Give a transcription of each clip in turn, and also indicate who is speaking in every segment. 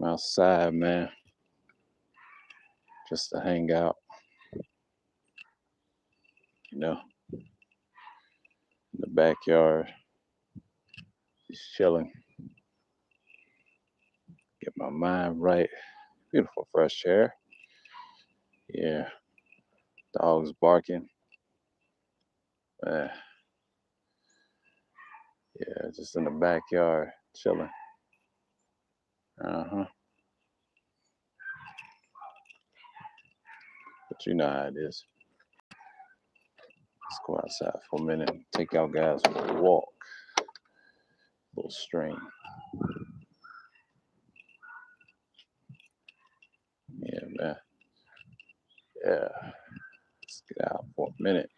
Speaker 1: I'm outside, man, just to hang out, you know, in the backyard, just chilling, get my mind right. Beautiful fresh air. Yeah, dogs barking. Uh, yeah, just in the backyard, chilling. Uh-huh. But you know how it is. Let's go outside for a minute and take y'all guys for a walk. Little stream. Yeah, man. Yeah. Let's get out for a minute.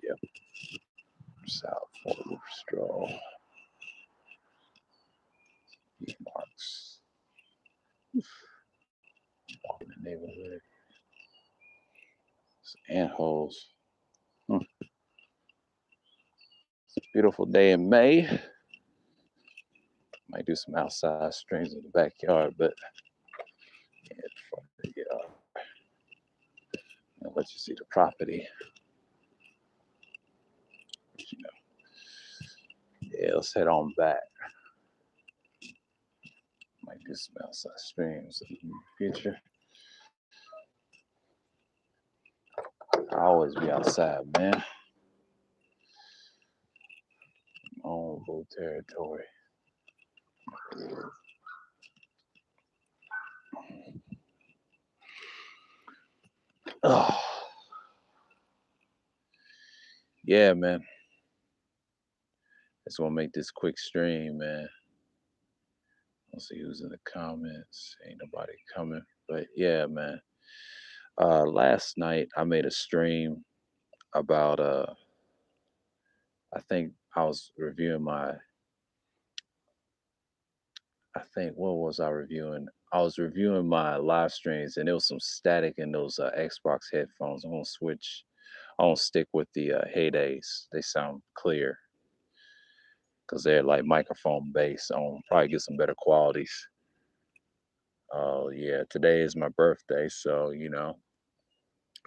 Speaker 1: Yep. South for a little stroll. Marks. Walking the neighborhood. It's ant holes. It's a beautiful day in May. Might do some outside streams in the backyard, but yeah, before I get up, I'll let you see the property. You know, yeah, let's head on back. Might do some outside streams in the future. I always be outside, man. My own little territory. Oh, yeah, man. Just want to make this quick stream, man. I'll see who's in the comments. Ain't nobody coming, but yeah, man. Last night I made a stream about I think I was reviewing my I think what was I reviewing? I was reviewing my live streams, and there was some static in those Xbox headphones. I'm gonna switch. I won't stick with the Heydays. They sound clear because they're like microphone based. I'll probably get some better qualities. Oh yeah, today is my birthday, so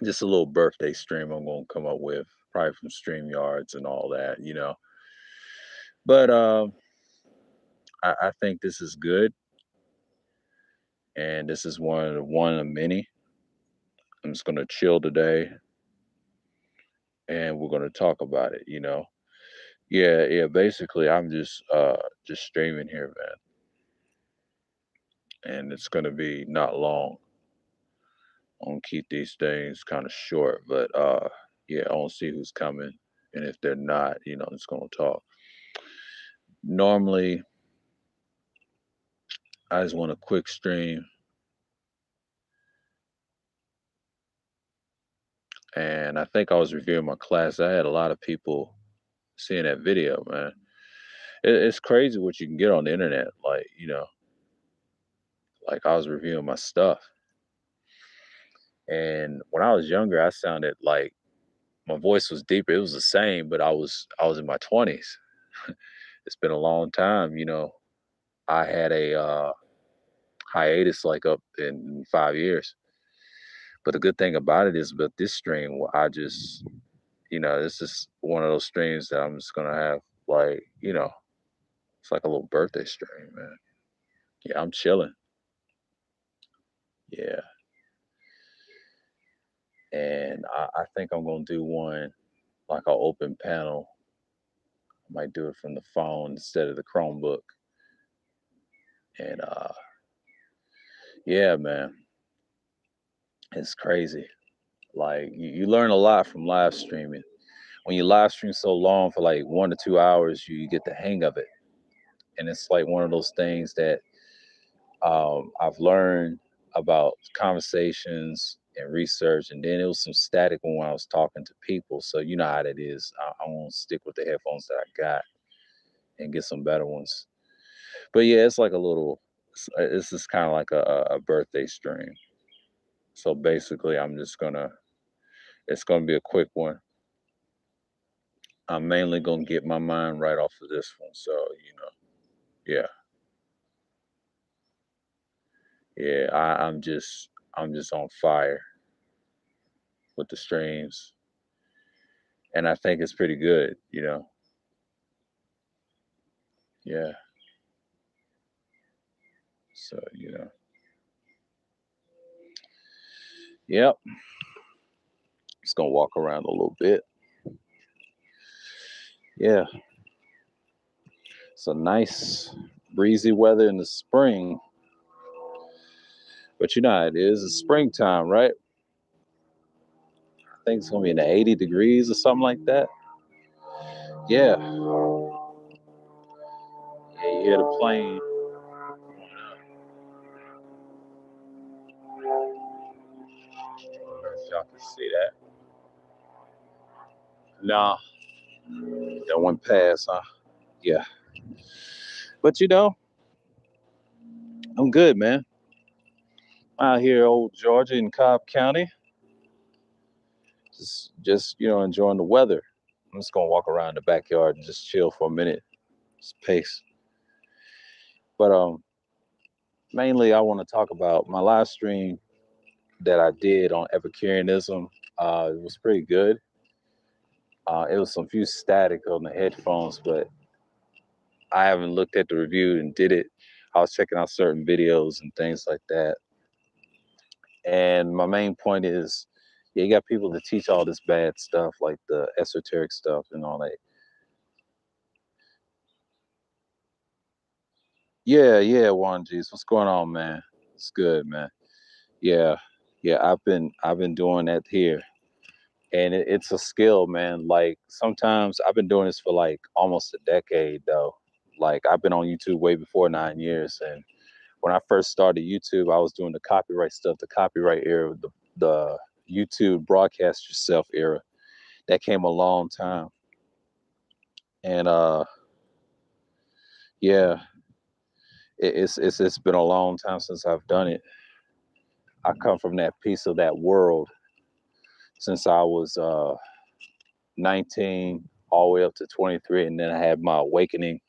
Speaker 1: just a little birthday stream I'm gonna come up with, probably from StreamYards and all that, But I think this is good, and this is one of many. I'm just gonna chill today, and we're gonna talk about it. Yeah, yeah. Basically, I'm just streaming here, man, and it's gonna be not long. I'm gonna keep these things kind of short, but yeah, I want to see who's coming, and if they're not, I'm just gonna talk. Normally, I just want a quick stream, and I think I was reviewing my class. I had a lot of people seeing that video, man. It's crazy what you can get on the internet. Like I was reviewing my stuff, and when I was younger, I sounded like my voice was deeper. It was the same, but I was in my 20s. It's been a long time. I had a hiatus like up in 5 years. But the good thing about it is, with this stream, I just, this is one of those streams that I'm just gonna have, like, it's like a little birthday stream, man. Yeah, I'm chilling. Yeah, and I think I'm gonna do one like an open panel. I might do it from the phone instead of the Chromebook. And yeah, man, it's crazy. Like you learn a lot from live streaming. When you live stream so long for like 1 to 2 hours, you get the hang of it. And it's like one of those things that I've learned. about conversations and research, and then it was some static when I was talking to people. So you know how that is. I won't stick with the headphones that I got and get some better ones. But yeah, it's like a little. This is kind of like a birthday stream. So basically, I'm just gonna. It's gonna be a quick one. I'm mainly gonna get my mind right off of this one. So yeah, yeah. I'm just on fire with the streams, and I think it's pretty good. Yeah. So yep. Just gonna walk around a little bit. Yeah. So nice breezy weather in the spring, but you know how it is. It's springtime, right? I think it's gonna be in the 80 degrees or something like that. Yeah. Yeah, you hear the plane. I don't know if y'all can see that. Nah, that went past, huh? Yeah. But I'm good, man. Out here, old Georgia in Cobb County, just enjoying the weather. I'm just gonna walk around the backyard and just chill for a minute, just pace. But mainly, I want to talk about my live stream that I did on Epicureanism. It was pretty good. It was some few static on the headphones, but I haven't looked at the review and did it. I was checking out certain videos and things like that. And my main point is, yeah, you got people that teach all this bad stuff, like the esoteric stuff and all that. Yeah, yeah, Juan G's. What's going on, man? It's good, man. Yeah, yeah. I've been doing that here, and it's a skill, man. Like sometimes I've been doing this for like almost a decade, though. Like I've been on YouTube way before 9 years, and when I first started YouTube, I was doing the copyright stuff, the copyright era, the YouTube broadcast yourself era. That came a long time, and yeah, it's been a long time since I've done it. I come from that piece of that world since I was 19 all the way up to 23, and then I had my awakening.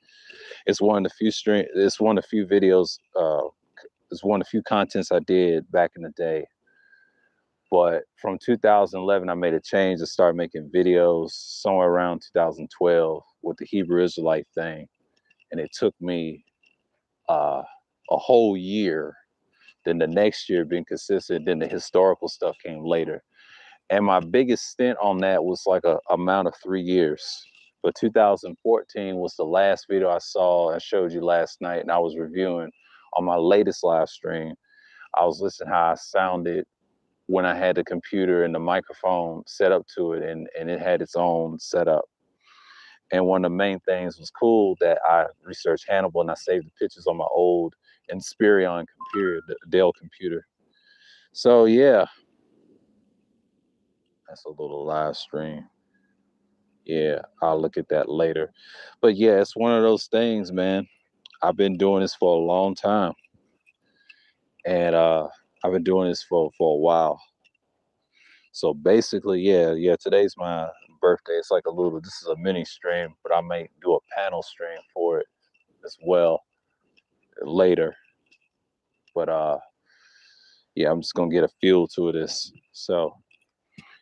Speaker 1: It's one of the few stream. It's one of the few videos. It's one of the few contents I did back in the day. But from 2011, I made a change to start making videos somewhere around 2012 with the Hebrew Israelite thing, and it took me uh, a whole year. Then the next year, being consistent. Then the historical stuff came later. And my biggest stint on that was like a amount of 3 years. But 2014 was the last video I saw. I showed you last night, and I was reviewing on my latest live stream. I was listening how I sounded when I had the computer and the microphone set up to it, and it had its own setup. And one of the main things was cool that I researched Hannibal and I saved the pictures on my old Inspirion computer, the Dell computer. So yeah, that's a little live stream. Yeah, I'll look at that later. But yeah, it's one of those things, man. I've been doing this for a long time, and I've been doing this for a while. So basically, yeah. Today's my birthday. It's like a little. This is a mini stream, but I may do a panel stream for it as well later. But yeah, I'm just gonna get a feel to this. So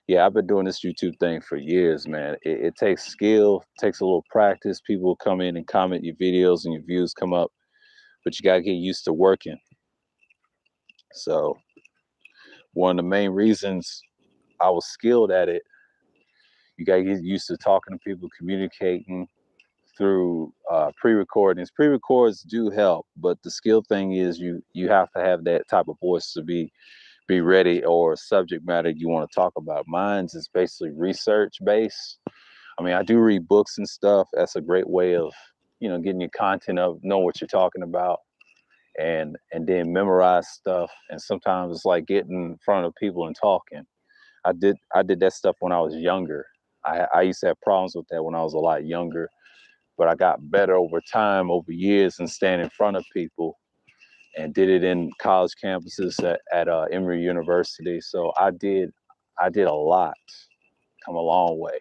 Speaker 1: yeah, I've been doing this YouTube thing for years, man. It takes skill, takes a little practice. People come in and comment your videos, and your views come up, but you gotta get used to working. So one of the main reasons I was skilled at it, you gotta get used to talking to people, communicating through pre-recordings. Pre-records do help, but the skill thing is you have to have that type of voice to be ready, or subject matter you want to talk about. Mine's is basically research based. I mean, I do read books and stuff. That's a great way of getting your content up, know what you're talking about, and then memorize stuff. And sometimes it's like getting in front of people and talking. I did that stuff when I was younger. I used to have problems with that when I was a lot younger, but I got better over time, over years, and stand in front of people, and did it in college campuses at Emory University. So I did a lot, come a long way.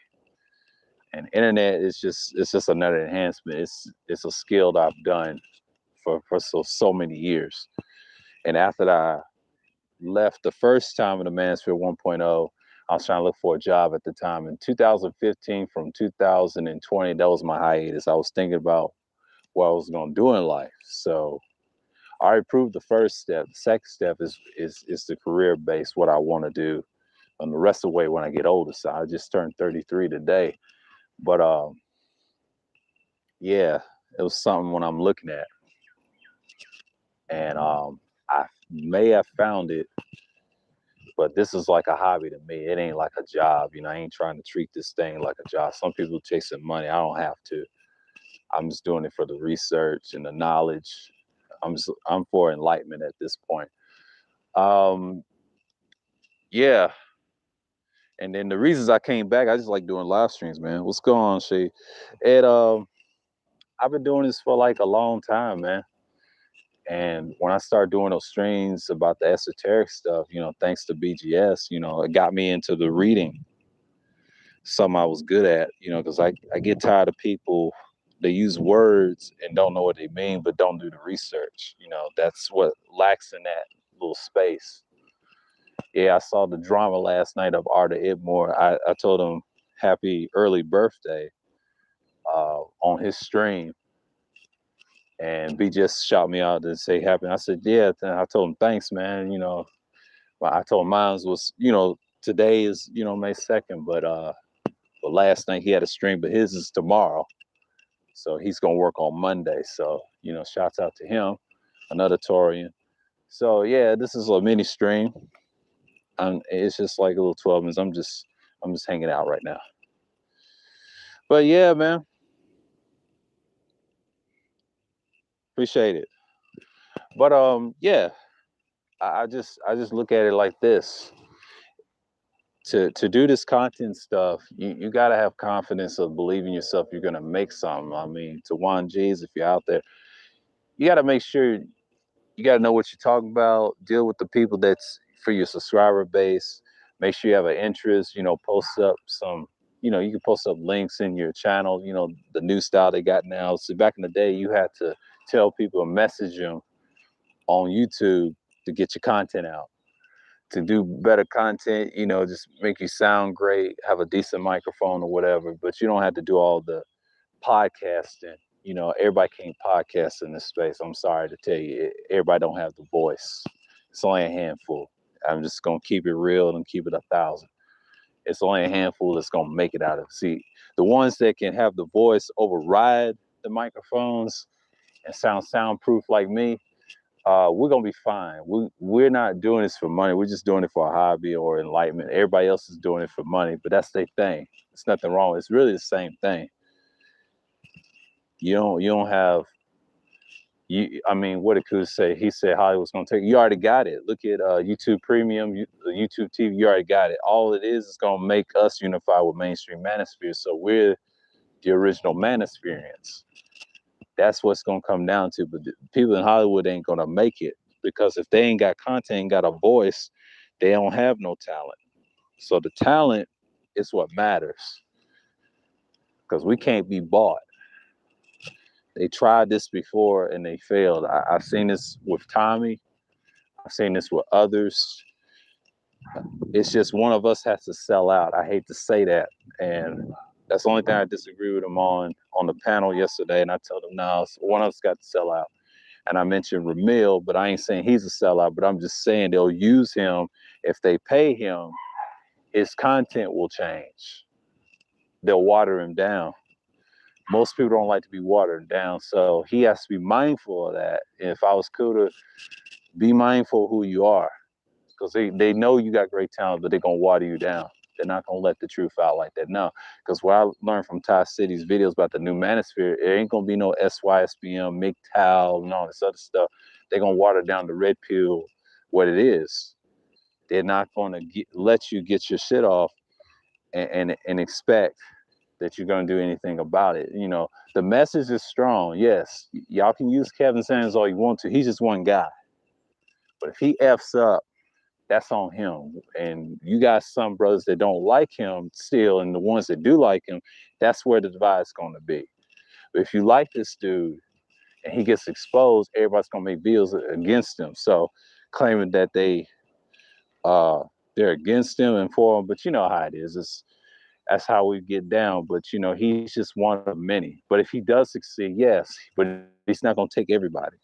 Speaker 1: And internet is just another enhancement. It's a skill that I've done for so many years. And after I left the first time in the Manosphere 1.0, I was trying to look for a job at the time. In 2015, from 2020, that was my hiatus. I was thinking about what I was going to do in life. So I already proved the first step. The second step is the career base, what I want to do, and the rest of the way when I get older. So I just turned 33 today, but yeah, it was something when I'm looking at, and I may have found it, but this is like a hobby to me. It ain't like a job. You know, I ain't trying to treat this thing like a job. Some people chasing money. I don't have to. I'm just doing it for the research and the knowledge. I'm for enlightenment at this point. Um, yeah. And then the reasons I came back, I just like doing live streams, man. What's going on, Shay? And I've been doing this for like a long time, man. And when I started doing those streams about the esoteric stuff, thanks to BGS, it got me into the reading, something I was good at, because I get tired of people, they use words and don't know what they mean, but don't do the research. That's what lacks in that little space. Yeah, I saw the drama last night of Arthur Idmore. I told him happy early birthday on his stream. And B just shot me out to say happy. I said, yeah. And I told him, thanks, man. But I told him mine was, today is, May 2nd, but last night he had a stream, but his is tomorrow. So he's going to work on Monday. So, shouts out to him, another Torian. So yeah, this is a mini stream. It's just like a little 12 minutes. I'm just hanging out right now. But yeah, man. Appreciate it. But yeah, I just look at it like this. To do this content stuff, you got to have confidence of believing yourself you're going to make something. I mean, to Juan G's, if you're out there, you got to make sure you got to know what you're talking about, deal with the people that's for your subscriber base, make sure you have an interest, post up some, you can post up links in your channel, the new style they got now. So back in the day, you had to tell people and message them on YouTube to get your content out. To do better content, just make you sound great, have a decent microphone or whatever, but you don't have to do all the podcasting. Everybody can't podcast in this space. I'm sorry to tell you, everybody don't have the voice. It's only a handful. I'm just gonna keep it real and keep it 1,000. It's only a handful that's gonna make it out of it. See, the ones that can have the voice override the microphones and sound soundproof like me, we're gonna be fine. We're not doing this for money. We're just doing it for a hobby or enlightenment. Everybody else is doing it for money, but that's their thing. It's nothing wrong. It's really the same thing. You don't have I mean, what did Kuz say? He said Hollywood's gonna take. You already got it. Look at YouTube Premium, YouTube TV. You already got it. All it is gonna make us unify with mainstream manosphere. So we're the original manosphereans. That's what's gonna come down to. But the people in Hollywood ain't gonna make it, because if they ain't got content, ain't got a voice, they don't have no talent. So the talent is what matters, because we can't be bought. They tried this before and they failed. I've seen this with Tommy. I've seen this with others. It's just one of us has to sell out. I hate to say that. And that's the only thing I disagree with him on the panel yesterday. And I told him, no, one of us got to sell out. And I mentioned Ramil, but I ain't saying he's a sellout, but I'm just saying they'll use him. If they pay him, his content will change. They'll water him down. Most people don't like to be watered down, so he has to be mindful of that. And if I was cool, to be mindful of who you are, because they know you got great talent, but they're going to water you down. They're not going to let the truth out like that. No, because what I learned from Ty City's videos about the new manosphere, it ain't going to be no SYSBM, MGTOW, and all this other stuff. they're gonna water down the red pill what it is. They're not gonna let you get your shit off and expect that you're gonna do anything about it. You know, the message is strong. Yes, y'all can use Kevin Sanders all you want to. He's just one guy. But if he f's up, that's on him. And you got some brothers that don't like him still, and the ones that do like him, that's where the divide's gonna be. But if you like this dude and he gets exposed, everybody's gonna make bills against him. So claiming that uh they're against him and for him, but you know how it is. That's how we get down. But you know, he's just one of many. But if he does succeed, yes, but he's not gonna take everybody.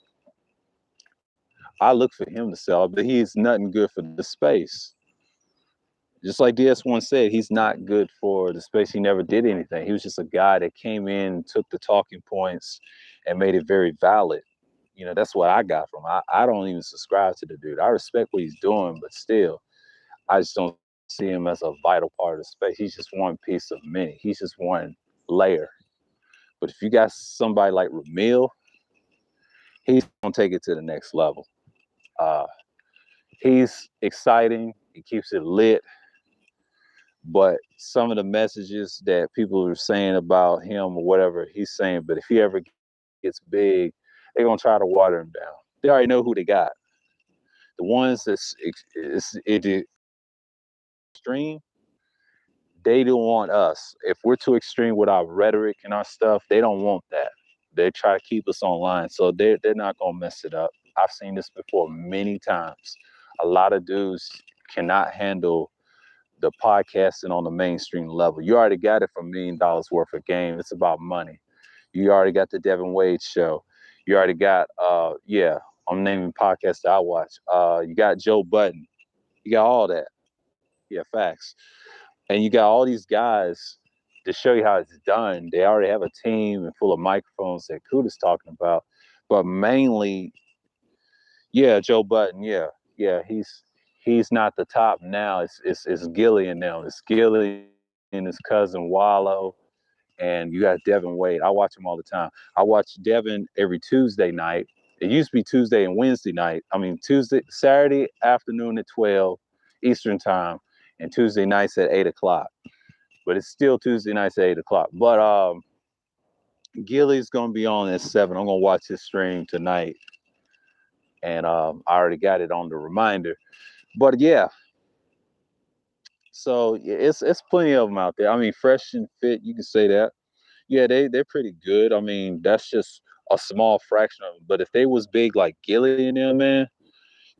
Speaker 1: I look for him to sell, but he's nothing good for the space. Just like DS1 said, he's not good for the space. He never did anything. He was just a guy that came in, took the talking points, and made it very valid. You know, that's what I got from him. I don't even subscribe to the dude. I respect what he's doing, but still, I just don't see him as a vital part of the space. He's just one piece of many. He's just one layer. But if you got somebody like Ramil, he's gonna take it to the next level. Uh, he's exciting. He keeps it lit. But some of the messages that people are saying about him or whatever he's saying, but if he ever gets big, they're gonna try to water him down. They already know who they got. The ones that's extreme, they don't want us. If we're too extreme with our rhetoric and our stuff, they don't want that. They try to keep us online, so they're not gonna mess it up. I've seen this before many times. A lot of dudes cannot handle the podcasting on the mainstream level. You already got it for $1 million worth of game. It's about money. You already got the Devin Wade show. You already got yeah, I'm naming podcasts that I watch. You got Joe Budden. You got all that. Yeah, facts. And you got all these guys to show you how it's done. They already have a team and full of microphones that Kuda's talking about. But mainly, yeah, Joe Budden, yeah, he's not the top now. It's Gilly and them. It's Gilly and his cousin Wallow, and you got Devin Wade. I watch him all the time. I watch Devin every Tuesday night. It used to be Tuesday and Wednesday night. I mean Saturday afternoon at 12 Eastern time, and Tuesday nights at 8 o'clock. But it's still Tuesday nights at 8 o'clock. But Gilly's gonna be on at 7. I'm gonna watch his stream tonight, and I already got it on the reminder. But yeah, so it's plenty of them out there. I mean, Fresh and Fit, you can say that. Yeah, they're pretty good. I mean, that's just a small fraction of them. But if they was big like Gilly and them, man,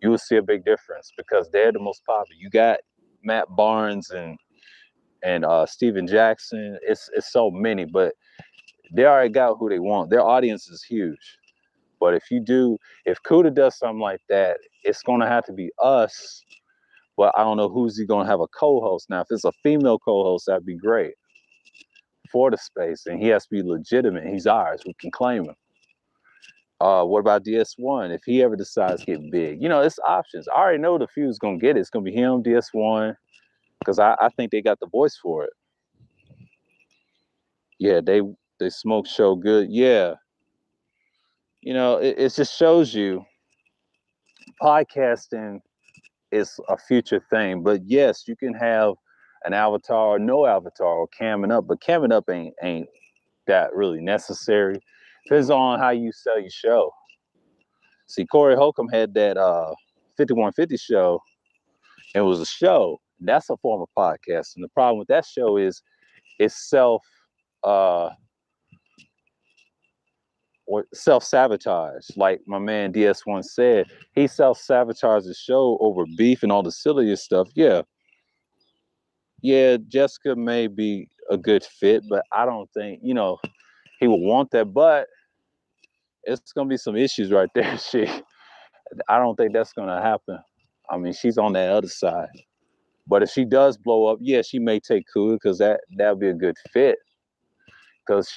Speaker 1: you would see a big difference because they're the most popular. You got Matt Barnes and Steven Jackson. It's so many, but they already got who they want. Their audience is huge. But if Kuda does something like that, it's gonna have to be us. But I don't know who's he gonna have a co-host. Now, if it's a female co-host, that'd be great for the space, and he has to be legitimate. He's ours. We can claim him. What about DS1? If he ever decides to get big, you know, it's options. I already know the few's gonna get it. It's gonna be him, DS1, because I think they got the voice for it. Yeah, they smoke show good. Yeah, you know, it just shows you podcasting is a future thing. But yes, you can have an avatar or no avatar or camming up, but camming up ain't that really necessary. Depends on how you sell your show. See, Corey Holcomb had that 5150 show. It was a show. That's a form of podcasting. The problem with that show is it's uh self-sabotage. Like my man DS1 said, he self-sabotaged the show over beef and all the silliest stuff. Yeah, Jessica may be a good fit, but I don't think, you know, he would want that. But it's gonna be some issues right there. I don't think that's gonna happen. I mean, she's on that other side. But if she does blow up, yeah, she may take Kuda because that'd be a good fit. Because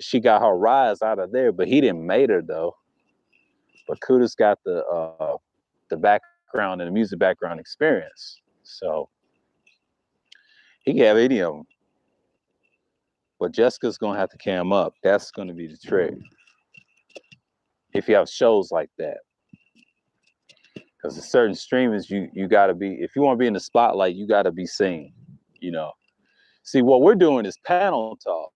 Speaker 1: she got her rise out of there, but he didn't mate her though. But Kuda's got the background and the music background experience, so he can have any of them. But Jessica's gonna have to cam up. That's gonna be the trick. if you have shows like that. Because there's certain streamers you gotta be, if you want to be in the spotlight, you gotta be seen. You know. See, what we're doing is panel talk.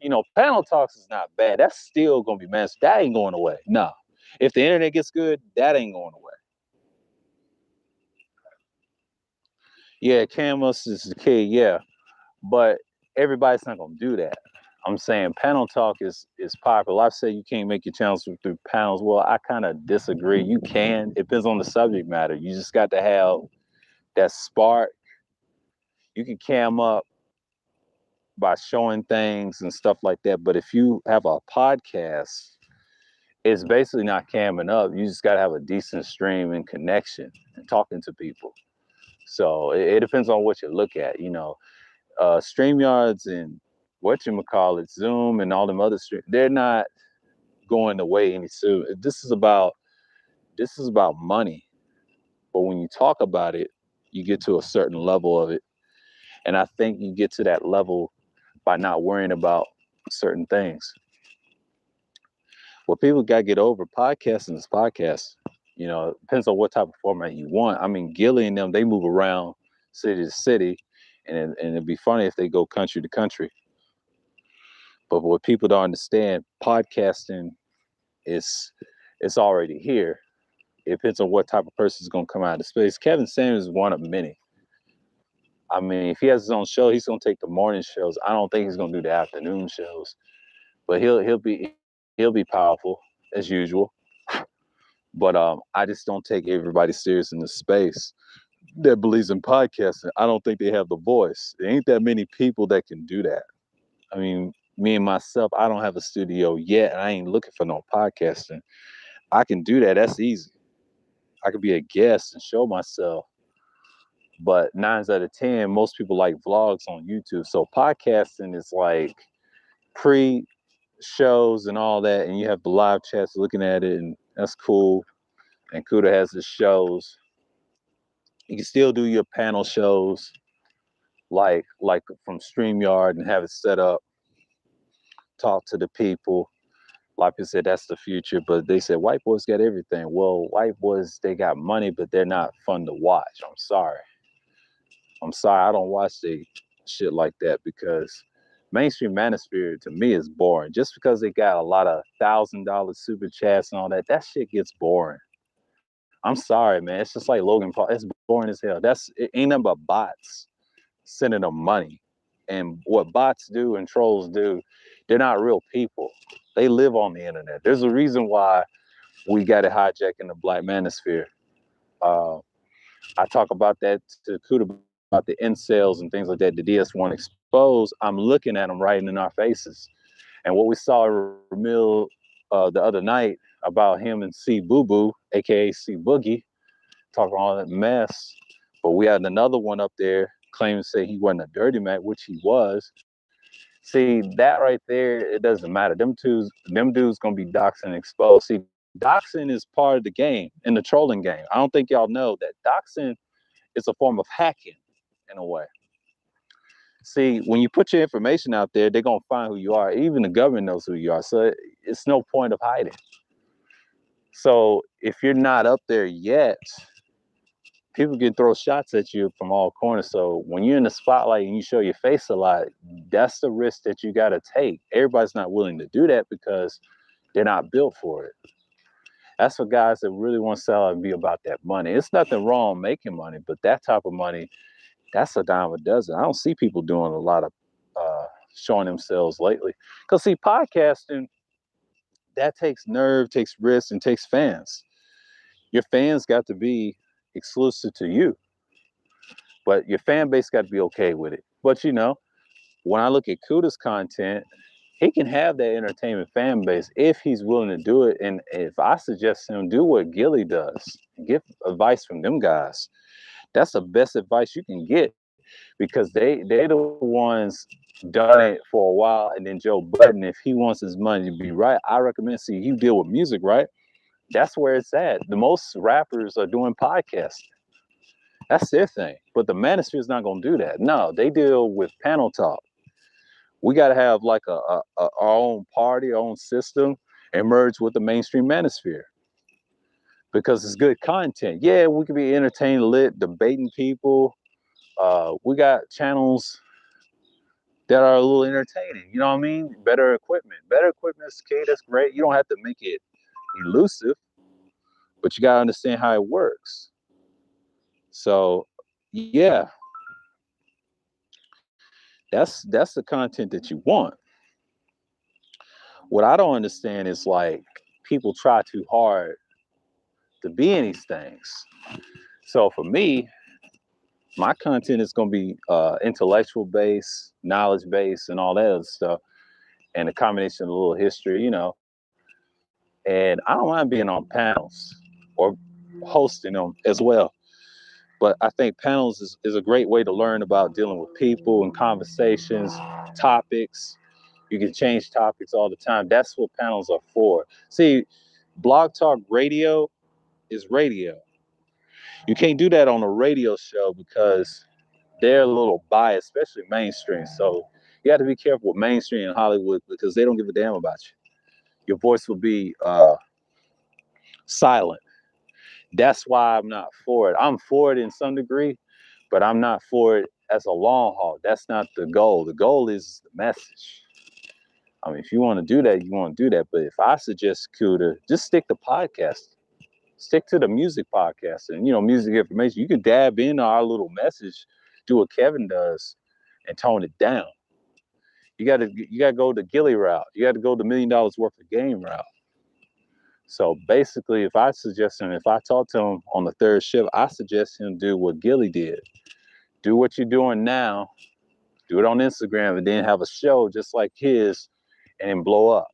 Speaker 1: You know, panel talks is not bad. That's still gonna be massive. That ain't going away. No. If the internet gets good, that ain't going away. Yeah, cameras is the key, yeah. But everybody's not gonna do that. I'm saying panel talk is popular. I've said you can't make your channels through panels. Well, I kind of disagree. You can. It depends on the subject matter. You just got to have that spark. You can cam up by showing things and stuff like that. But if you have a podcast, it's basically not camming up. You just got to have a decent stream and connection and talking to people. So it depends on what you look at. You know, StreamYards and whatchamacallit, Zoom and all them other streams, they're not going away any soon. This is about money. But when you talk about it, you get to a certain level of it. And I think you get to that level by not worrying about certain things. What people gotta get over, podcasting is podcast. You know, it depends on what type of format you want. I mean, Gilly and them, they move around city to city, and it'd be funny if they go country to country. But what people don't understand, podcasting is it's already here. It depends on what type of person is gonna come out of space. Kevin Samuels is one of many. I mean, if he has his own show, he's gonna take the morning shows. I don't think he's gonna do the afternoon shows, but he'll be powerful as usual. But I just don't take everybody serious in the space that believes in podcasting. I don't think they have the voice. There ain't that many people that can do that. I mean, me and myself, I don't have a studio yet, and I ain't looking for no podcasting. I can do that. That's easy. I could be a guest and show myself. But 9 out of 10, most people like vlogs on YouTube. So podcasting is like pre-shows and all that, and you have the live chats looking at it, and that's cool. And Kuda has his shows. You can still do your panel shows like from StreamYard and have it set up, talk to the people. Like I said, that's the future. But they said white boys got everything. Well, white boys, they got money, but they're not fun to watch. I'm sorry. I don't watch the shit like that because mainstream manosphere to me is boring. Just because they got a lot of $1,000 super chats and all that, that shit gets boring. I'm sorry, man. It's just like Logan Paul. It's boring as hell. It ain't nothing but bots sending them money. And what bots do and trolls do, they're not real people. They live on the internet. There's a reason why we got it hijacking the black manosphere. Uh, I talk about that to Kuda about the incels and things like that. The DS1 exposed. I'm looking at them right in our faces. And what we saw in Ramil the other night about him and C Boo Boo, aka C Boogie, talking all that mess. But we had another one up there claiming to say he wasn't a dirty Mac, which he was. See, that right there, it doesn't matter. Them dudes gonna be doxing and exposed. See, doxing is part of the game, in the trolling game. I don't think y'all know that doxing is a form of hacking in a way. See, when you put your information out there, they're gonna find who you are. Even the government knows who you are. So it's no point of hiding. So if you're not up there yet, people can throw shots at you from all corners. So when you're in the spotlight and you show your face a lot, that's the risk that you got to take. Everybody's not willing to do that because they're not built for it. That's for guys that really want to sell out and be about that money. It's nothing wrong making money, but that type of money, that's a dime a dozen. I don't see people doing a lot of showing themselves lately. Because see, podcasting, that takes nerve, takes risk, and takes fans. Your fans got to be exclusive to you. But your fan base got to be okay with it. But you know, when I look at Kuda's content, he can have that entertainment fan base if he's willing to do it. And if I suggest him do what Gilly does, get advice from them guys. That's the best advice you can get because they're the ones done it for a while. And then Joe Budden, if he wants his money to be right, I recommend see you deal with music, right? That's where it's at. The most rappers are doing podcasts. That's their thing. But the manosphere is not going to do that. No, they deal with panel talk. We got to have like our own party, our own system. and merge with the mainstream manosphere because it's good content. Yeah, we can be entertained, lit, debating people. We got channels that are a little entertaining. You know what I mean? Better equipment. Better equipment is key. That's great. You don't have to make it elusive, but you gotta understand how it works. So, yeah, that's the content that you want. What I don't understand is like people try too hard to be in these things. So for me, my content is going to be intellectual based, knowledge based, and all that other stuff, and a combination of a little history, you know. And I don't mind being on panels or hosting them as well. But I think panels is a great way to learn about dealing with people and conversations, topics. You can change topics all the time. That's what panels are for. See, blog talk radio is radio. You can't do that on a radio show because they're a little biased, especially mainstream. So you have to be careful with mainstream and Hollywood because they don't give a damn about you. Your voice will be silent. That's why I'm not for it. I'm for it in some degree, but I'm not for it as a long haul. That's not the goal. The goal is the message. I mean, if you want to do that, you want to do that. But if I suggest Kuda, just stick to podcast. Stick to the music podcast and music information. You can dab in our little message, do what Kevin does, and tone it down. You gotta go the Gilly route. You got to go the $1 million worth of game route. So basically, if I talk to him on the third shift, I suggest him do what Gilly did. Do what you're doing now. Do it on Instagram, and then have a show just like his, and then blow up.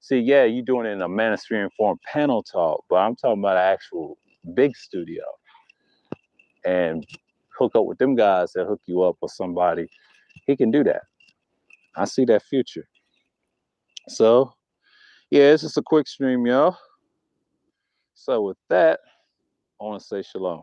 Speaker 1: See, yeah, you're doing it in a manosphere form panel talk, but I'm talking about an actual big studio. And hook up with them guys that hook you up with somebody. He can do that. I see that future. So, yeah, it's just a quick stream, y'all. So with that, I want to say shalom.